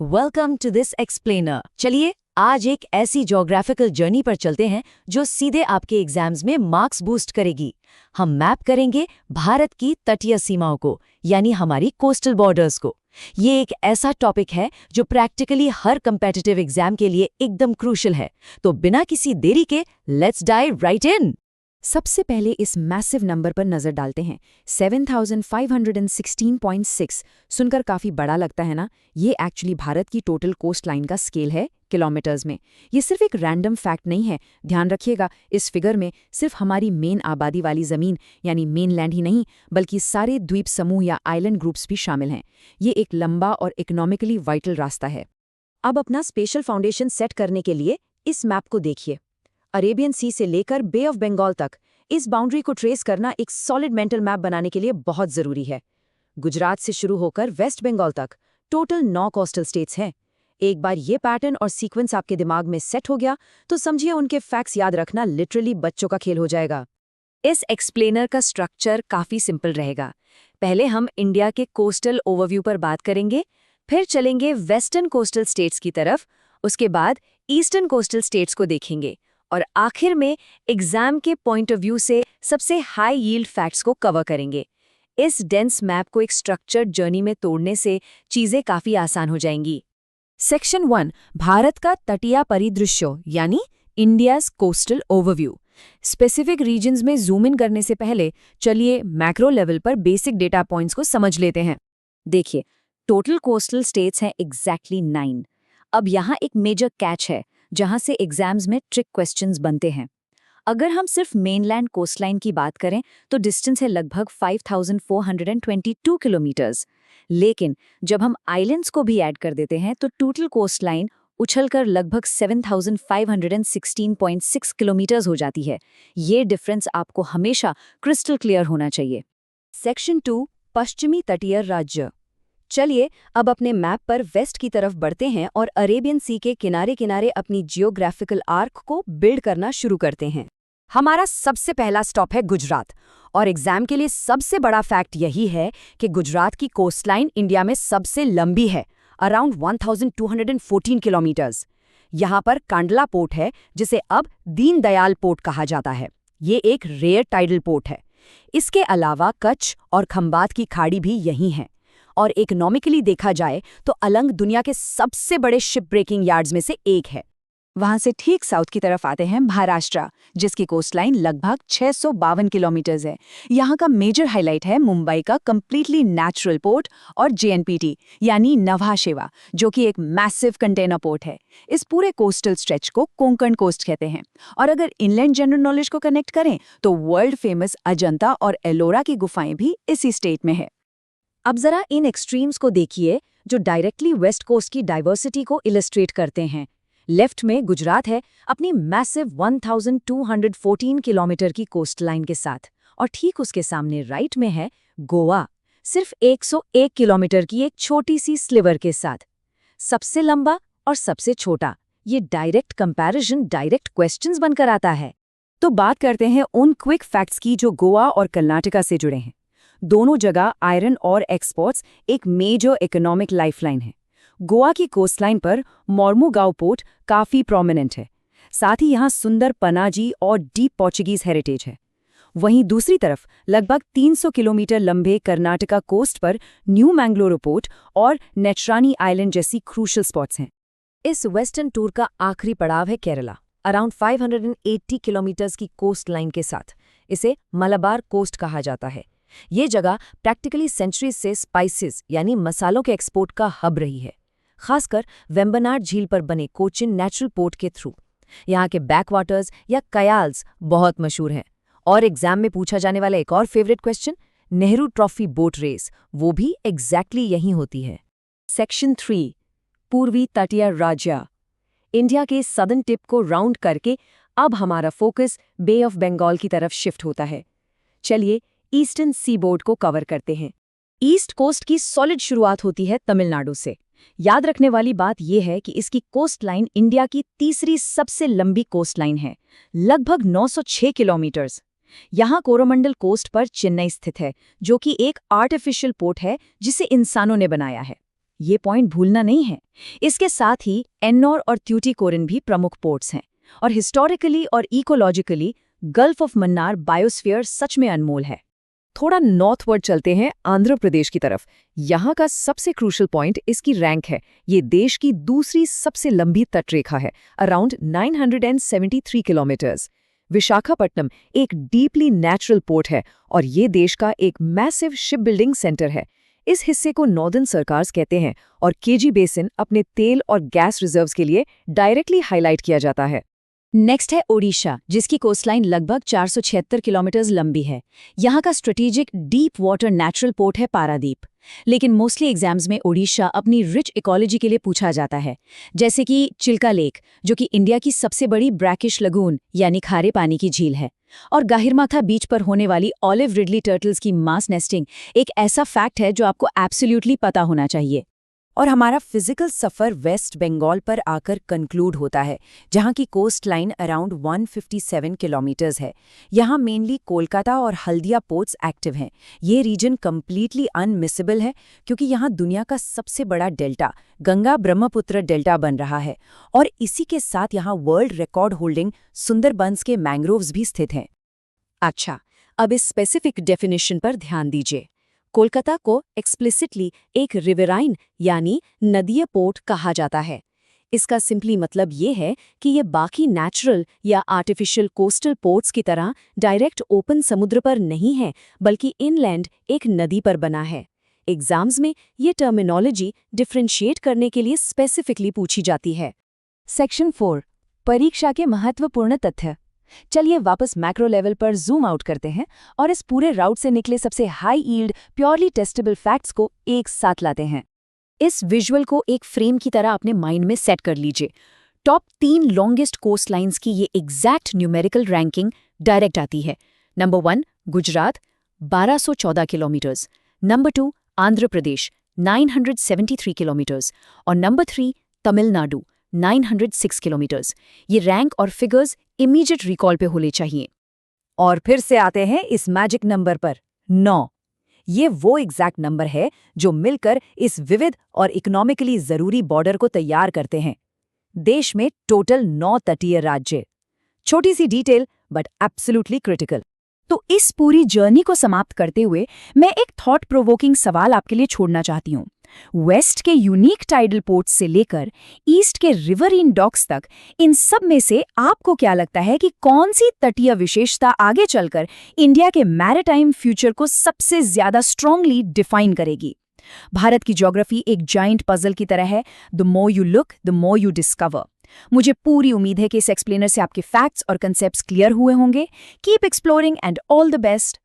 Welcome to this explainer. चलिए आज एक ऐसी ज्योग्राफिकल जर्नी पर चलते हैं जो सीधे आपके एग्जाम्स में मार्क्स बूस्ट करेगी। हम मैप करेंगे भारत की तटीय सीमाओं को, यानी हमारी कोस्टल बॉर्डर्स को। ये एक ऐसा टॉपिक है जो प्रैक्टिकली हर कम्पिटिटिव एग्जाम के लिए एकदम क्रूशियल है। तो बिना किसी देरी के लेट्स डाइव राइट इन। सबसे पहले इस मैसिव नंबर पर नजर डालते हैं। 7516.6 सुनकर काफी बड़ा लगता है ना। ये एक्चुअली भारत की टोटल कोस्ट लाइन का स्केल है किलोमीटर्स में। ये सिर्फ एक रैंडम फैक्ट नहीं है, ध्यान रखिएगा। इस फिगर में सिर्फ हमारी मेन आबादी वाली जमीन यानी मेनलैंड ही नहीं, बल्कि सारे द्वीप समूह या आइलैंड ग्रुप्स भी शामिल हैं। ये एक लंबा और इकोनॉमिकली वाइटल रास्ता है। अब अपना स्पेशल फाउंडेशन सेट करने के लिए इस मैप को देखिए। अरेबियन सी से लेकर बे ऑफ बंगाल तक इस बाउंड्री को ट्रेस करना एक सॉलिड मेंटल मैप बनाने के लिए बहुत जरूरी है। गुजरात से शुरू होकर वेस्ट बंगाल तक टोटल 9 कोस्टल स्टेट्स हैं। एक बार ये पैटर्न और सीक्वेंस आपके दिमाग में सेट हो गया तो समझिए उनके फैक्ट्स याद रखना लिटरली बच्चों का खेल हो जाएगा। इस एक्सप्लेनर का स्ट्रक्चर काफी सिंपल रहेगा। पहले हम इंडिया के कोस्टल ओवरव्यू पर बात करेंगे, फिर चलेंगे वेस्टर्न कोस्टल स्टेट्स की तरफ, उसके बाद ईस्टर्न कोस्टल स्टेट्स को देखेंगे और आखिर में एग्जाम के पॉइंट ऑफ व्यू से सबसे हाई यील्ड फैक्ट्स को कवर करेंगे। इस डेंस मैप को एक स्ट्रक्चर्ड जर्नी में तोड़ने से चीजें काफी आसान हो जाएंगी। सेक्शन 1, भारत का तटीय परिदृश्य यानी India's coastal overview. Specific regions में जूम इन करने से पहले चलिए मैक्रो लेवल पर बेसिक डेटा पॉइंट्स को समझ लेते हैं। देखिए, टोटल कोस्टल स्टेट्स हैं एग्जैक्टली 9। अब यहाँ एक मेजर कैच है जहां से एग्जाम्स में ट्रिक क्वेश्चंस बनते हैं। अगर हम सिर्फ मेनलैंड कोस्टलाइन की बात करें तो डिस्टेंस है लगभग 5422 किलोमीटर्स। लेकिन जब हम आइलैंड्स को भी ऐड कर देते हैं तो टोटल कोस्टलाइन उछलकर लगभग 7516.6 किलोमीटर्स हो जाती है। ये डिफरेंस आपको हमेशा क्रिस्टल क्लियर होना चाहिए। सेक्शन 2, पश्चिमी तटीय राज्य। चलिए अब अपने मैप पर वेस्ट की तरफ बढ़ते हैं और अरेबियन सी के किनारे किनारे अपनी जियोग्राफिकल आर्क को बिल्ड करना शुरू करते हैं। हमारा सबसे पहला स्टॉप है गुजरात, और एग्जाम के लिए सबसे बड़ा फैक्ट यही है कि गुजरात की कोस्टलाइन इंडिया में सबसे लंबी है, अराउंड 1214 किलोमीटर्स। यहाँ पर कांडला पोर्ट है जिसे अब दीनदयाल पोर्ट कहा जाता है। ये एक रेयर टाइडल पोर्ट है। इसके अलावा कच्छ और खंबात की खाड़ी भी यहीं है। और इकोनॉमिकली देखा जाए तो अलंग दुनिया के सबसे बड़े शिप ब्रेकिंग यार्ड्स में से एक है। वहां से ठीक साउथ की तरफ आते हैं महाराष्ट्र, जिसकी कोस्टलाइन लगभग 652 किलोमीटर्स है। यहाँ का मेजर हाईलाइट है मुंबई का कंप्लीटली नेचुरल पोर्ट और जेएनपीटी यानी नभा शेवा, जो कि एक मैसिव कंटेनर पोर्ट है। इस पूरे कोस्टल स्ट्रेच को कोंकण कोस्ट कहते हैं। और अगर इनलैंड जनरल नॉलेज को कनेक्ट करें तो वर्ल्ड फेमस अजंता और एलोरा की गुफाएं भी इसी स्टेट में है। अब जरा इन एक्सट्रीम्स को देखिए जो डायरेक्टली वेस्ट कोस्ट की डाइवर्सिटी को इलस्ट्रेट करते हैं। लेफ्ट में गुजरात है अपनी मैसिव 1214 किलोमीटर की कोस्टलाइन के साथ, और ठीक उसके सामने राइट में है गोवा, सिर्फ 101 किलोमीटर की एक छोटी सी स्लिवर के साथ। सबसे लंबा और सबसे छोटा, ये डायरेक्ट कंपैरिजन डायरेक्ट क्वेश्चंस बनकर आता है। तो बात करते हैं उन क्विक फैक्ट्स की जो गोवा और कर्नाटका से जुड़े हैं। दोनों जगह आयरन और एक्सपोर्ट्स एक मेजर इकोनॉमिक लाइफलाइन है। गोवा की कोस्टलाइन पर मोर्मुगांव पोर्ट काफी प्रोमिनेंट है। साथ ही यहाँ सुंदर पनाजी और डीप पोर्चुगीज हेरिटेज है। वहीं दूसरी तरफ लगभग 300 किलोमीटर लंबे कर्नाटका कोस्ट पर न्यू मैंगलोर पोर्ट और नेट्रानी आइलैंड जैसी क्रूशल स्पॉट्स हैं। इस वेस्टर्न टूर का आखिरी पड़ाव है केरला, अराउंड 580 किलोमीटर्स की कोस्ट लाइन के साथ। इसे मलाबार कोस्ट कहा जाता है। ये जगह प्रैक्टिकली सेंचुरीज से स्पाइसेस यानी मसालों के एक्सपोर्ट का हब रही है, खासकर वेम्बनाड झील पर बने कोचिन नेचुरल पोर्ट के थ्रू। यहाँ के बैकवाटर्स या कयाल्स बहुत मशहूर हैं। और एग्जाम में पूछा जाने वाला एक और favourite question, Nehru trophy boat race, वो भी एग्जैक्टली यहीं होती है। सेक्शन 3, पूर्वी तटीय राज्य। इंडिया के सदर्न टिप को राउंड करके अब हमारा फोकस बे ऑफ बंगाल की तरफ शिफ्ट होता है। चलिए ईस्टर्न सीबोर्ड को कवर करते हैं। ईस्ट कोस्ट की सॉलिड शुरुआत होती है तमिलनाडु से। याद रखने वाली बात यह है कि इसकी कोस्ट लाइन इंडिया की तीसरी सबसे लंबी कोस्ट लाइन है, लगभग 906 किलोमीटर्स। यहाँ कोरोमंडल कोस्ट पर चेन्नई स्थित है, जो कि एक आर्टिफिशियल पोर्ट है जिसे इंसानों ने बनाया है। ये पॉइंट भूलना नहीं है। इसके साथ ही एन्नोर और ट्यूटिकोरिन भी प्रमुख पोर्ट्स हैं, और हिस्टोरिकली और ecologically Gulf of Mannar biosphere सच में अनमोल है। थोड़ा नॉर्थवर्ड चलते हैं आंध्र प्रदेश की तरफ। यहाँ का सबसे क्रूशल पॉइंट इसकी रैंक है। ये देश की दूसरी सबसे लंबी तटरेखा है, अराउंड 973 किलोमीटर्स। विशाखापट्टनम एक डीपली नेचुरल पोर्ट है और ये देश का एक मैसिव शिप बिल्डिंग सेंटर है। इस हिस्से को नॉर्दर्न सरकार्स कहते हैं और केजी बेसिन अपने तेल और गैस रिजर्व्स के लिए डायरेक्टली हाईलाइट किया जाता है। नेक्स्ट है ओडिशा, जिसकी कोस्टलाइन लगभग 476 किलोमीटर लंबी है। यहाँ का strategic deep water natural port है पारादीप। लेकिन मोस्टली एग्जाम्स में ओडिशा अपनी रिच इकोलॉजी के लिए पूछा जाता है, जैसे कि चिल्का लेक, जो कि इंडिया की सबसे बड़ी ब्रैकिश लगून यानी खारे पानी की झील है, और गाहिरमाथा बीच पर होने वाली ऑलिव रिडली टर्टल्स की मास नेस्टिंग एक ऐसा फैक्ट है जो आपको एब्सोल्युटली पता होना चाहिए। और हमारा फिजिकल सफ़र वेस्ट बंगाल पर आकर कंक्लूड होता है, जहाँ की कोस्ट लाइन अराउंड 157 किलोमीटर्स है। यहाँ मेनली कोलकाता और हल्दिया पोर्ट्स एक्टिव हैं। ये रीजन कम्प्लीटली अनमिसेबल है क्योंकि यहाँ दुनिया का सबसे बड़ा डेल्टा गंगा ब्रह्मपुत्र डेल्टा बन रहा है, और इसी के साथ यहाँ वर्ल्ड रिकॉर्ड होल्डिंग सुंदरबंस के मैंग्रोव्स भी स्थित हैं। अच्छा, अब इस स्पेसिफिक डेफिनेशन पर ध्यान दीजिए। कोलकाता को एक्सप्लिसिटली एक रिवराइन यानी नदीय पोर्ट कहा जाता है। इसका सिंपली मतलब ये है कि ये बाकी नेचुरल या आर्टिफिशियल कोस्टल पोर्ट्स की तरह डायरेक्ट ओपन समुद्र पर नहीं है, बल्कि इनलैंड एक नदी पर बना है। एग्जाम्स में ये टर्मिनोलॉजी डिफरेंशिएट करने के लिए स्पेसिफिकली पूछी जाती है। सेक्शन 4, परीक्षा के महत्वपूर्ण तथ्य। चलिए वापस मैक्रो लेवल पर जूम आउट करते हैं और इस पूरे राउट से निकले सबसे high yield purely testable facts को एक साथ लाते हैं। इस विजुअल को एक फ्रेम की तरह अपने माइंड में सेट कर लीजिए। टॉप 3 लॉन्गेस्ट कोस्ट लाइन्स की ये एग्जैक्ट न्यूमेरिकल रैंकिंग डायरेक्ट आती है। Number 1 Gujarat 1214 kilometres, number 2 Andhra Pradesh 973 kilometres और नंबर 3 तमिलनाडु 906 किलोमीटर्स। ये रैंक और फिगर्स इमीडिएट रिकॉल पे होने चाहिए। और फिर से आते हैं इस मैजिक नंबर पर, 9। ये वो एग्जैक्ट नंबर है जो मिलकर इस विविध और इकोनॉमिकली जरूरी बॉर्डर को तैयार करते हैं। देश में टोटल 9 तटीय राज्य। छोटी सी डिटेल बट एब्सोल्युटली क्रिटिकल। तो इस पूरी जर्नी को समाप्त करते हुए मैं एक थॉट प्रोवोकिंग सवाल आपके लिए छोड़ना चाहती हूँ। वेस्ट के यूनिक टाइडल पोर्ट्स से लेकर ईस्ट के रिवरइन डॉक्स तक, इन सब में से आपको क्या लगता है कि कौन सी तटीय विशेषता आगे चलकर इंडिया के मैरिटाइम फ्यूचर को सबसे ज्यादा स्ट्रांगली डिफाइन करेगी? भारत की ज्योग्राफी एक जाइंट पजल की तरह है। The more you look the more you discover. मुझे पूरी उम्मीद है कि इस एक्सप्लेनर से आपके फैक्ट्स और कंसेप्ट्स क्लियर हुए होंगे। Keep exploring and all the best.